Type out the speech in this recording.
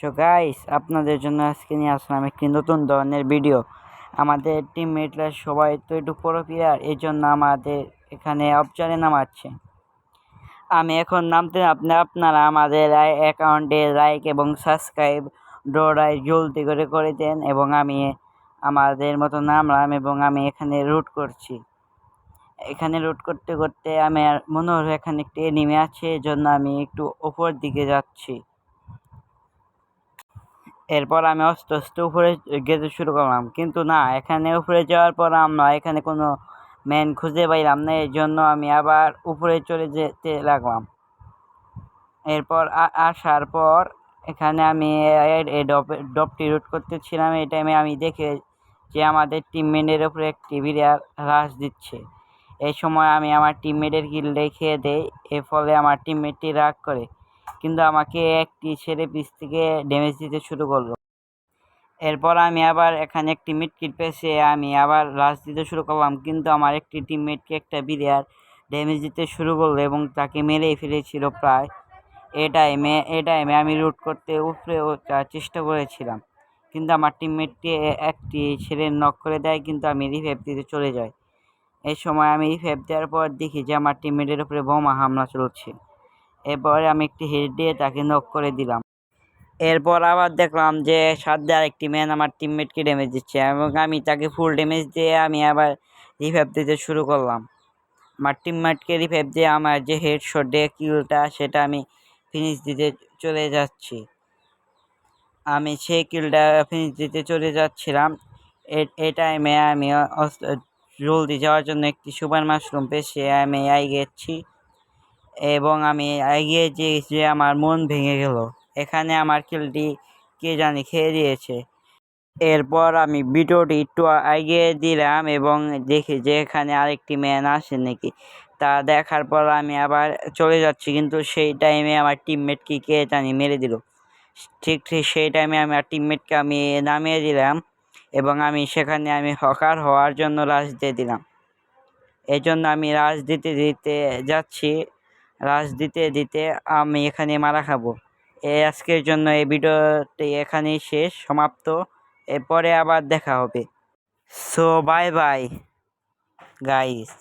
So guys, আপনাদের জন্য আজকে নিয়ে আসলাম একটি নতুন ধরনের ভিডিও। আমাদের টিমমেটরা সবাই তো একটু প্রো প্লেয়ার, এই জন্য আমাদের এখানে অবজারে নামাচ্ছে। আমি এখন নামতে আপনারা আমাদের অ্যাকাউন্টে লাইক এবং সাবস্ক্রাইব দৌড়াই জলদি করে দেন, এবং আমি আমাদের মতো নামলাম এবং আমি এখানে রুট করছি। এখানে রুট করতে করতে আমার মনে হলো এখানে একটি এনিমি আছে, এই জন্য আমি একটু উপর দিকে যাচ্ছি। এরপর আমি আস্তে আস্তে উপরে যেতে শুরু করলাম, কিন্তু না, এখানে উপরে যাওয়ার পর আমরা এখানে কোনো ম্যান খুঁজে পাইলাম না, এর জন্য আমি আবার উপরে চলে যেতে লাগলাম। এরপর আসার পর এখানে আমি ডপটি রুট করতেছিলাম। এই টাইমে আমি দেখে যে আমাদের টিমমেটের উপরে একটি বিড়াল রাশ দিচ্ছে। এই সময় আমি আমার টিমমেটের কিল রেখে দেই, এর ফলে আমার টিমমেটটি রাগ করে, কিন্তু আমাকে একটি ছেড়ে পিছ থেকে ড্যামেজ দিতে শুরু করলো। এরপর আমি আবার এখানে একটি মিড কিল পেয়েছে, আমি আবার রাশ দিতে শুরু করলাম, কিন্তু আমার একটি টিমমেটকে একটা বিড়াল ড্যামেজ দিতে শুরু করলো এবং তাকে মেরেই ফেলেছিল প্রায়। এই টাইমে আমি রুট করতে উপরে ওঠার চেষ্টা করেছিলাম, কিন্তু আমার টিমমেটটি একটি ছেড়ে নক করে দেয়, কিন্তু আমি রিভাইভ দিতে চলে যাই। এই সময় আমি রিভাইভ দেওয়ার পর দেখি যে আমার টিমমেটের উপরে বোমা হামলা চলছে। এরপরে আমি একটি হেড দিয়ে তাকে নক করে দিলাম। এরপর আবার দেখলাম যে সাথে আরেকটি ম্যান আমার টিমমেটকে ড্যামেজ দিচ্ছে, এবং আমি তাকে ফুল ড্যামেজ দিয়ে আমি আবার রিভাইভ দিতে শুরু করলাম। আমার টিমমেটকে রিভাইভ দিয়ে আমার যে হেডশট দিয়ে কিলটা, সেটা আমি ফিনিশ দিতে চলে যাচ্ছি। আমি সেই কিলটা ফিনিশ দিতে চলে যাচ্ছিলাম। এই টাইমে আমি জলদি যাওয়ার জন্য একটি সুপার মাশরুম পেয়ে আমি এগিয়েছি, এবং আমি এগিয়ে যে আমার মন ভেঙে গেল। এখানে আমার কিলটি কে জানি খেয়ে দিয়েছে। এরপর আমি ভিডিওটি একটু এগিয়ে দিলাম এবং দেখি যে এখানে আরেকটি ম্যান আসে নাকি। তা দেখার পর আমি আবার চলে যাচ্ছি, কিন্তু সেই টাইমে আমার টিমমেটকে কে জানি মেরে দিল। ঠিক সেই টাইমে আমার টিমমেটকে আমি নামিয়ে দিলাম, এবং আমি সেখানে হকার হওয়ার জন্য রাশ দিয়ে দিলাম। এই জন্য আমি রাশ দিতে যাচ্ছি। রাশ দিতে আমি এখানে মারা খাবো। আজকের জন্য এই ভিডিওটি এখানেই সমাপ্ত। এরপরে আবার দেখা হবে। So bye bye guys.